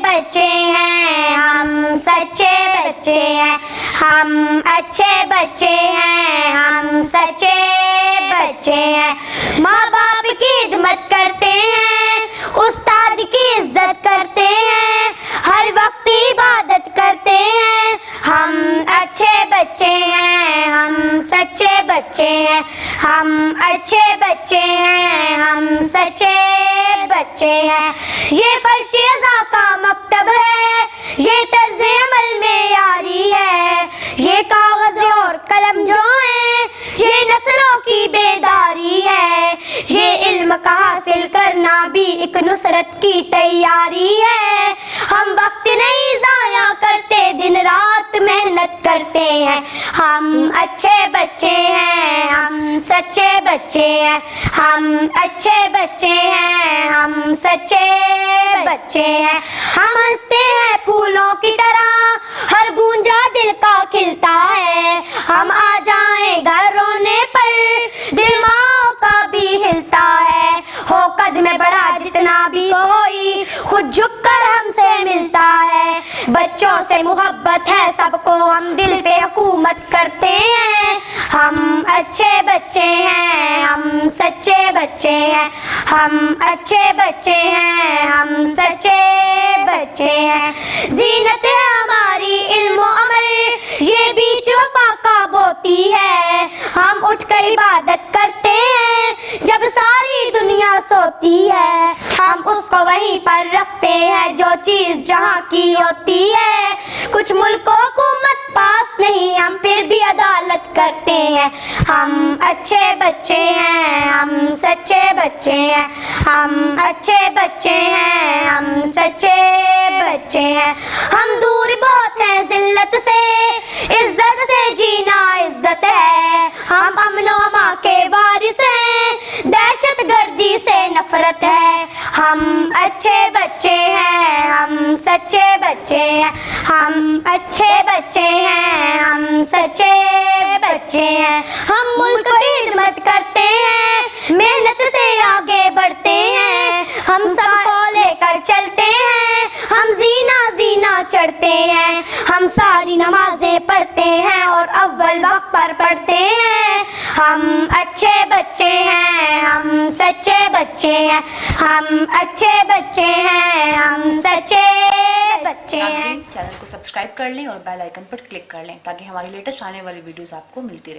बच्चे हैं, हम सच्चे बच्चे हैं, हम अच्छे बच्चे हैं, हम सच्चे बच्चे हैं। माँ बाप की खिदमत करते हैं, उस्ताद की इज्जत करते हैं, हर वक्त इबादत करते हैं। हम अच्छे बच्चे हैं, हम सच्चे बच्चे हैं, हम अच्छे बच्चे हैं, हम सच्चे बच्चे हैं। ये फर्श अज़ा का मकतब है, ये तर्ज़ अमल में यारी है, ये कागज़ और कलम जो है, ये नस्लों की बेदारी है। ये इल्म का हासिल करना भी एक नुसरत की तैयारी है। हम वक्त नहीं ज़ाया करते, दिन रात मेहनत करते हैं। हम अच्छे बच्चे हैं, हम सच्चे बच्चे हैं, हम अच्छे बच्चे हैं, हम सच्चे बच्चे हैं। हम हंसते हैं फूलों की तरह, हर गूंजा दिल का खिलता है। हम आ जाएं घर रोने पर, दिल माँ का भी हिलता है। हो कद में बड़ा जितना भी कोई, खुद झुक कर हमसे मिलता है। बच्चों से मोहब्बत है सबको, हम दिल पे हुकूमत करते हैं। हम अच्छे बच्चे हैं, हम सच्चे बच्चे हैं, हम अच्छे बच्चे हैं, हम सच्चे बच्चे हैं। जीनत है हमारी इल्म अमल, ये बीच वफा का मोती है। हम उठ कर इबादत करते हैं, जब सारी दुनिया सोती है। हम उसको वहीं पर रखते हैं, जो चीज जहाँ की होती है। कुछ मुल्कों हुकूमत पास नहीं, हम फिर भी अदालत करते हैं। हम अच्छे बच्चे हैं, हम सच्चे बच्चे हैं, हम अच्छे बच्चे हैं, हम सच्चे बच्चे हैं। हम दूर बहुत हैं जिल्लत से, इज्जत से जीना इज्जत है। हम अमनो अमा के वारिस हैं, दहशत गर्दी से नफरत है। हम अच्छे बच्चे हैं, हम सच्चे बच्चे हैं, हम अच्छे बच्चे हैं, हम सच्चे बच्चे हैं। हम मुल्क की खिदमत करते हैं, मेहनत से आगे बढ़ते हैं। हम सबको लेकर चलते हैं, हम जीना जीना चढ़ते हैं। हम सारी नमाजें पढ़ते हैं और अव्वल वक्त पर पढ़ते हैं। हम अच्छे बच्चे हैं, हम सच्चे बच्चे हैं, हम अच्छे बच्चे हैं, हम सच्चे बच्चे हैं। चैनल को सब्सक्राइब कर लें और बेल आइकन पर क्लिक कर लें ताकि हमारी लेटेस्ट आने वाली वीडियोस आपको मिलती रहे।